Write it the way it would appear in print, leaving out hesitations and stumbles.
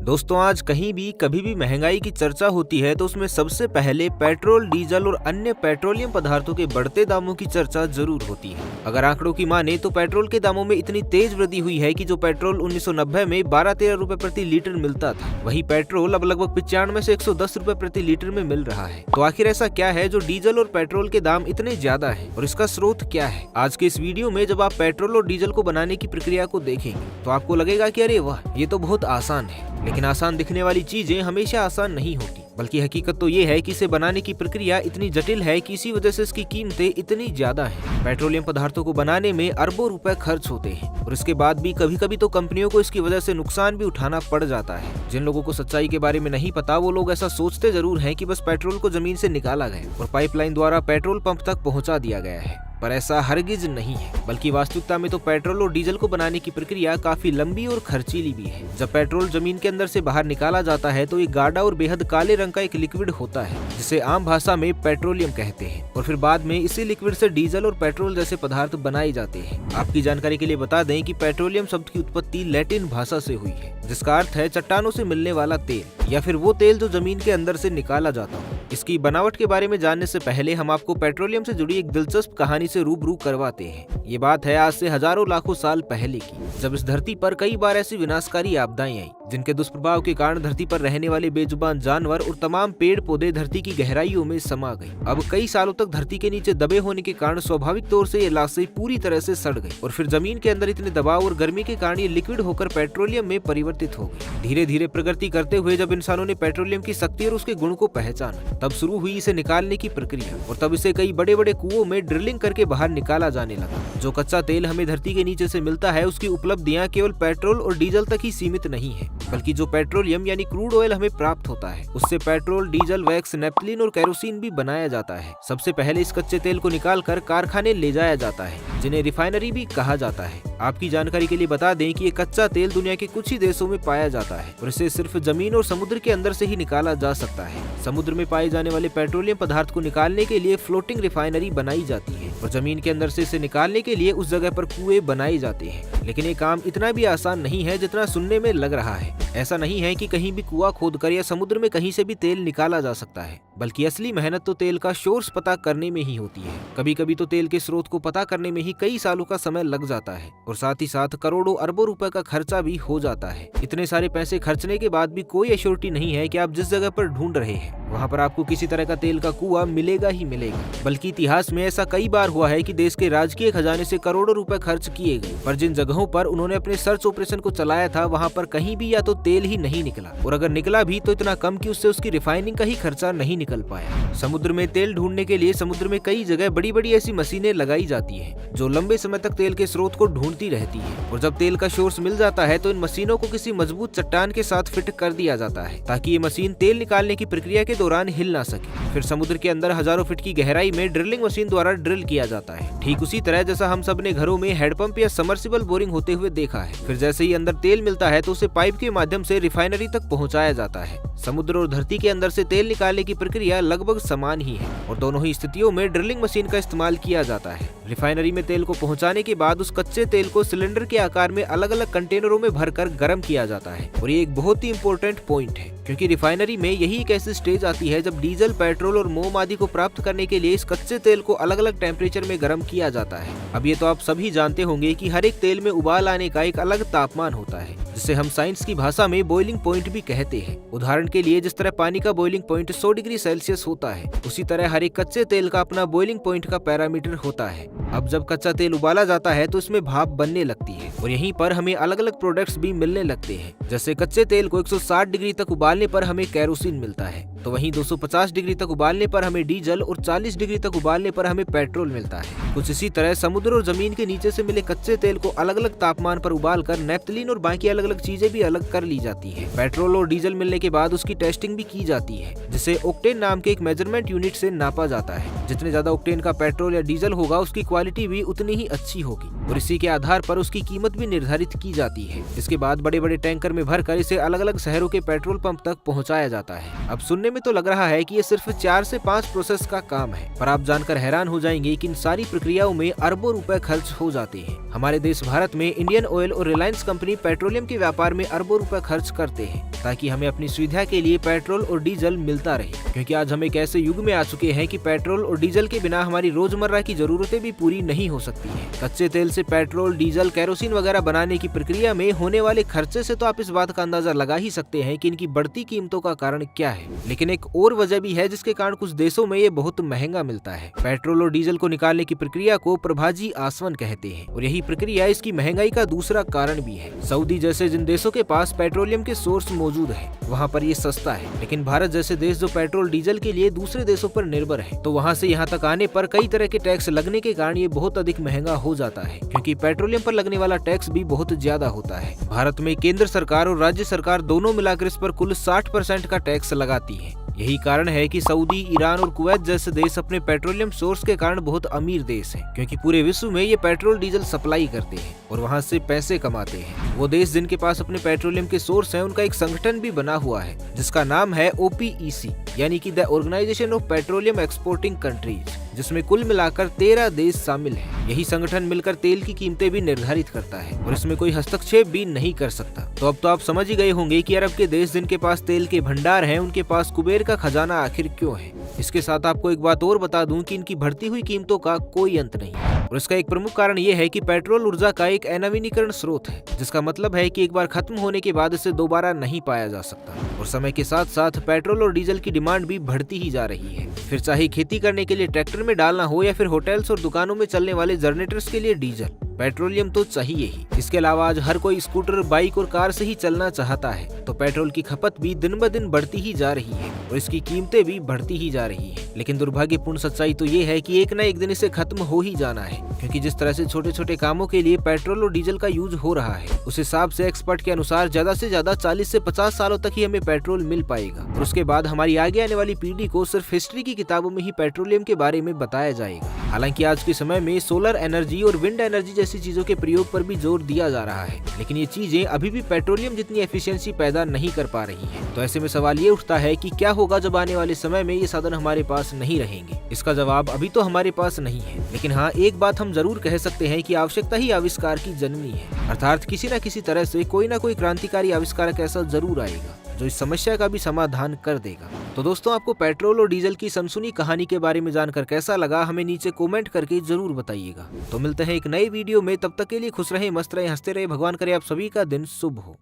दोस्तों, आज कहीं भी कभी भी महंगाई की चर्चा होती है तो उसमें सबसे पहले पेट्रोल, डीजल और अन्य पेट्रोलियम पदार्थों के बढ़ते दामों की चर्चा जरूर होती है। अगर आंकड़ों की माने तो पेट्रोल के दामों में इतनी तेज वृद्धि हुई है कि जो पेट्रोल 1990 में 12-13 रुपए प्रति लीटर मिलता था, वही पेट्रोल अब लगभग 95 से 110 रुपए प्रति लीटर में मिल रहा है। तो आखिर ऐसा क्या है जो डीजल और पेट्रोल के दाम इतने ज्यादा है और इसका स्रोत क्या है? आज के इस वीडियो में जब आप पेट्रोल और डीजल को बनाने की प्रक्रिया को देखेंगे तो आपको लगेगा कि अरे वाह, ये तो बहुत आसान है। लेकिन आसान दिखने वाली चीजें हमेशा आसान नहीं होती, बल्कि हकीकत तो ये है कि इसे बनाने की प्रक्रिया इतनी जटिल है कि इसी वजह से इसकी कीमतें इतनी ज्यादा हैं। पेट्रोलियम पदार्थों को बनाने में अरबों रुपए खर्च होते हैं और इसके बाद भी कभी कभी तो कंपनियों को इसकी वजह से नुकसान भी उठाना पड़ जाता है। जिन लोगों को सच्चाई के बारे में नहीं पता वो लोग ऐसा सोचते जरूर हैं कि बस पेट्रोल को जमीन से निकाला गया और पाइपलाइन द्वारा पेट्रोल पंप तक पहुंचा दिया गया है, पर ऐसा हरगिज नहीं है। बल्कि वास्तविकता में तो पेट्रोल और डीजल को बनाने की प्रक्रिया काफी लंबी और खर्चीली भी है। जब पेट्रोल जमीन के अंदर से बाहर निकाला जाता है तो ये गाढ़ा और बेहद काले रंग का एक लिक्विड होता है जिसे आम भाषा में पेट्रोलियम कहते हैं, और फिर बाद में इसी लिक्विड से डीजल और पेट्रोल जैसे पदार्थ बनाए जाते हैं। आपकी जानकारी के लिए बता दें कि पेट्रोलियम शब्द की उत्पत्ति लैटिन भाषा से हुई है, जिसका अर्थ है चट्टानों से मिलने वाला तेल या फिर वो तेल जो जमीन के अंदर से निकाला जाता हो। इसकी बनावट के बारे में जानने से पहले हम आपको पेट्रोलियम से जुड़ी एक दिलचस्प कहानी से रूबरू करवाते हैं। ये बात है आज से हजारों लाखों साल पहले की, जब इस धरती पर कई बार ऐसी विनाशकारी आपदाएं आई जिनके दुष्प्रभाव के कारण धरती पर रहने वाले बेजुबान जानवर और तमाम पेड़ पौधे धरती की गहराइयों में समा गए। अब कई सालों तक धरती के नीचे दबे होने के कारण स्वाभाविक तौर से ये लाशें पूरी तरह से सड़ गई और फिर जमीन के अंदर इतने दबाव और गर्मी के कारण ये लिक्विड होकर पेट्रोलियम में परिवर्तित हो गई। धीरे धीरे प्रगति करते हुए जब इंसानों ने पेट्रोलियम की शक्ति और उसके गुण को पहचाना, तब शुरू हुई इसे निकालने की प्रक्रिया और तब इसे कई बड़े बड़े कुओं में ड्रिलिंग करके बाहर निकाला जाने लगा। जो कच्चा तेल हमें धरती के नीचे से मिलता है उसकी उपलब्धियां केवल पेट्रोल और डीजल तक ही सीमित नहीं है, बल्कि जो पेट्रोलियम यानी क्रूड ऑयल हमें प्राप्त होता है उससे पेट्रोल, डीजल, वैक्स, नेफ्थलीन और केरोसिन भी बनाया जाता है। सबसे पहले इस कच्चे तेल को निकालकर कारखाने ले जाया जाता है जिन्हें रिफाइनरी भी कहा जाता है। आपकी जानकारी के लिए बता दें कि ये कच्चा तेल दुनिया के कुछ ही देशों में पाया जाता है और इसे सिर्फ जमीन और समुद्र के अंदर से ही निकाला जा सकता है। समुद्र में पाए जाने वाले पेट्रोलियम पदार्थ को निकालने के लिए फ्लोटिंग रिफाइनरी बनाई जाती है और जमीन के अंदर से इसे निकालने के लिए उस जगह पर कुएं बनाए जाते हैं। लेकिन ये काम इतना भी आसान नहीं है जितना सुनने में लग रहा है। ऐसा नहीं है कि कहीं भी कुआं खोदकर या समुद्र में कहीं से भी तेल निकाला जा सकता है, बल्कि असली मेहनत तो तेल का सोर्स पता करने में ही होती है। कभी कभी तो तेल के स्रोत को पता करने में ही कई सालों का समय लग जाता है और साथ ही साथ करोड़ों अरबों रुपए का खर्चा भी हो जाता है। इतने सारे पैसे खर्चने के बाद भी कोई एश्योरिटी नहीं है कि आप जिस जगह पर ढूंढ रहे हैं वहाँ पर आपको किसी तरह का तेल का कुआं मिलेगा ही मिलेगा। बल्कि इतिहास में ऐसा कई बार हुआ है कि देश के राजकीय खजाने से करोड़ों रुपए खर्च किए गए, पर जिन जगहों पर उन्होंने अपने सर्च ऑपरेशन को चलाया था वहाँ पर कहीं भी या तो तेल ही नहीं निकला, और अगर निकला भी तो इतना कम कि उससे उसकी रिफाइनिंग का ही खर्चा नहीं निकल पाया। समुद्र में तेल ढूंढने के लिए समुद्र में कई जगह बड़ी बड़ी ऐसी मशीनें लगाई जाती है जो लंबे समय तक तेल के स्रोत को ढूंढती रहती है, और जब तेल का सोर्स मिल जाता है तो इन मशीनों को किसी मजबूत चट्टान के साथ फिट कर दिया जाता है ताकि ये मशीन तेल निकालने की प्रक्रिया के दौरान हिल ना सके। फिर समुद्र के अंदर हजारों फीट की गहराई में ड्रिलिंग मशीन द्वारा ड्रिल किया जाता है, ठीक उसी तरह जैसा हम सब ने घरों में हैंडपंप या समर्सिबल बोरिंग होते हुए देखा है। फिर जैसे ही अंदर तेल मिलता है तो उसे पाइप के माध्यम से रिफाइनरी तक पहुंचाया जाता है। समुद्र और धरती के अंदर से तेल निकालने की प्रक्रिया लगभग समान ही है और दोनों ही स्थितियों में ड्रिलिंग मशीन का इस्तेमाल किया जाता है। रिफाइनरी में तेल को पहुंचाने के बाद उस कच्चे तेल को सिलेंडर के आकार में अलग अलग कंटेनरों में भरकर गर्म किया जाता है, और ये एक बहुत ही इंपॉर्टेंट पॉइंट है क्योंकि रिफाइनरी में यही एक ऐसी स्टेज आती है जब डीजल, पेट्रोल और मोम आदि को प्राप्त करने के लिए इस कच्चे तेल को अलग अलग टेम्परेचर में गर्म किया जाता है। अब ये तो आप सभी जानते होंगे कि हर एक तेल में उबाल आने का एक अलग तापमान होता है जिसे हम साइंस की भाषा में बॉइलिंग पॉइंट भी कहते हैं। उदाहरण के लिए जिस तरह पानी का बॉइलिंग पॉइंट 100 डिग्री सेल्सियस होता है, उसी तरह हर एक कच्चे तेल का अपना बॉइलिंग पॉइंट का पैरामीटर होता है। अब जब कच्चा तेल उबाला जाता है तो इसमें भाप बनने लगती है और यहीं पर हमें अलग अलग प्रोडक्ट्स भी मिलने लगते हैं। जैसे कच्चे तेल को 160 डिग्री तक उबालने पर हमें केरोसिन मिलता है, तो वहीं 250 डिग्री तक उबालने पर हमें डीजल और 40 डिग्री तक उबालने पर हमें पेट्रोल मिलता है। कुछ इसी तरह समुद्र और जमीन के नीचे से मिले कच्चे तेल को अलग अलग तापमान पर उबाल कर नेफ्थलीन और बाकी अलग अलग चीजें भी अलग कर ली जाती है। पेट्रोल और डीजल मिलने के बाद उसकी टेस्टिंग भी की जाती है जिसे ऑक्टेन नाम के एक मेजरमेंट यूनिट से नापा जाता है, जितने ज्यादा ऑक्टेन का पेट्रोल या डीजल होगा उसकी क्वालिटी भी उतनी ही अच्छी होगी और इसी के आधार पर उसकी कीमत भी निर्धारित की जाती है। इसके बाद बड़े बड़े टैंकर में भरकर इसे अलग अलग शहरों के पेट्रोल पंप तक पहुंचाया जाता है। अब सुनने में तो लग रहा है कि ये सिर्फ 4 से 5 प्रोसेस का काम है, पर आप जानकर हैरान हो जाएंगे कि इन सारी प्रक्रियाओं में अरबों रुपए खर्च हो जाते हैं। हमारे देश भारत में इंडियन ऑयल और रिलायंस कंपनी पेट्रोलियम के व्यापार में अरबों रुपए खर्च करते हैं ताकि हमें अपनी सुविधा के लिए पेट्रोल और डीजल मिलता रहे, क्योंकि आज हम एक ऐसे युग में आ चुके हैं कि पेट्रोल और डीजल के बिना हमारी रोजमर्रा की जरूरतें भी पूरी नहीं हो सकती हैं। कच्चे तेल से पेट्रोल, डीजल, केरोसिन वगैरह बनाने की प्रक्रिया में होने वाले खर्चे से तो आप इस बात का अंदाजा लगा ही सकते हैं कि इनकी बढ़ती कीमतों का कारण क्या है। लेकिन एक और वजह भी है जिसके कारण कुछ देशों में ये बहुत महंगा मिलता है। पेट्रोल और डीजल को निकालने की प्रक्रिया को प्रभाजी आसवन कहते हैं और यही प्रक्रिया इसकी महंगाई का दूसरा कारण भी है। सऊदी जैसे जिन देशों के पास पेट्रोलियम के सोर्स मौजूद है वहाँ पर ये सस्ता है, लेकिन भारत जैसे देश जो पेट्रोल डीजल के लिए दूसरे देशों पर निर्भर है, तो वहाँ से यहाँ तक आने पर कई तरह के टैक्स लगने के कारण ये बहुत अधिक महंगा हो जाता है, क्योंकि पेट्रोलियम पर लगने वाला टैक्स भी बहुत ज्यादा होता है। भारत में केंद्र सरकार और राज्य सरकार दोनों मिलाकर इस पर कुल 60% का टैक्स लगाती है। यही कारण है कि सऊदी, ईरान और कुवैत जैसे देश अपने पेट्रोलियम सोर्स के कारण बहुत अमीर देश हैं, क्योंकि पूरे विश्व में ये पेट्रोल डीजल सप्लाई करते हैं और वहाँ से पैसे कमाते हैं। वो देश जिनके पास अपने पेट्रोलियम के सोर्स हैं, उनका एक संगठन भी बना हुआ है जिसका नाम है OPEC, यानी कि the organisation of petroleum exporting countries, जिसमें कुल मिलाकर 13 देश शामिल हैं। यही संगठन मिलकर तेल की कीमतें भी निर्धारित करता है और इसमें कोई हस्तक्षेप भी नहीं कर सकता। तो अब तो आप समझ ही गए होंगे कि अरब के देश जिनके पास तेल के भंडार हैं, उनके पास कुबेर का खजाना आखिर क्यों है। इसके साथ आपको एक बात और बता दूं कि इनकी बढ़ती हुई कीमतों का कोई अंत नहीं है और इसका एक प्रमुख कारण ये है कि पेट्रोल ऊर्जा का एक अनवीनीकरण स्रोत है, जिसका मतलब है कि एक बार खत्म होने के बाद इसे दोबारा नहीं पाया जा सकता और समय के साथ साथ पेट्रोल और डीजल की डिमांड भी बढ़ती ही जा रही है। फिर चाहे खेती करने के लिए ट्रैक्टर में डालना हो या फिर होटल्स और दुकानों में चलने वाले जनरेटर्स के लिए डीजल, पेट्रोलियम तो चाहिए ही। इसके अलावा आज हर कोई स्कूटर, बाइक और कार से ही चलना चाहता है, तो पेट्रोल की खपत भी दिन ब दिन बढ़ती ही जा रही है और इसकी कीमतें भी बढ़ती ही जा रही है। लेकिन दुर्भाग्यपूर्ण सच्चाई तो ये है कि एक न एक दिन इसे खत्म हो ही जाना है, क्योंकि जिस तरह से छोटे छोटे कामों के लिए पेट्रोल और डीजल का यूज हो रहा है, उस हिसाब से एक्सपर्ट के अनुसार ज्यादा से ज्यादा 40 से 50 सालों तक ही हमें पेट्रोल मिल पाएगा और उसके बाद हमारी आगे आने वाली पीढ़ी को सिर्फ हिस्ट्री की किताबों में ही पेट्रोलियम के बारे में बताया जाएगा। हालांकि आज के समय में सोलर एनर्जी और विंड एनर्जी जैसी चीजों के प्रयोग पर भी जोर दिया जा रहा है, लेकिन ये चीजें अभी भी पेट्रोलियम जितनी एफिशिएंसी पैदा नहीं कर पा रही हैं। तो ऐसे में सवाल ये उठता है कि क्या होगा जब आने वाले समय में ये साधन हमारे पास नहीं रहेंगे। इसका जवाब अभी तो हमारे पास नहीं है, लेकिन हाँ, एक बात हम जरूर कह सकते हैं कि आवश्यकता ही आविष्कार की जननी है, अर्थात किसी न किसी तरह से कोई ना कोई क्रांतिकारी आविष्कारक ऐसा जरूर आएगा जो इस समस्या का भी समाधान कर देगा। तो दोस्तों, आपको पेट्रोल और डीजल की सनसनी कहानी के बारे में जानकर कैसा लगा, हमें नीचे कमेंट करके जरूर बताइएगा। तो मिलते हैं एक नए वीडियो में, तब तक के लिए खुश रहे, मस्त रहे, हंसते रहे। भगवान करे आप सभी का दिन शुभ हो।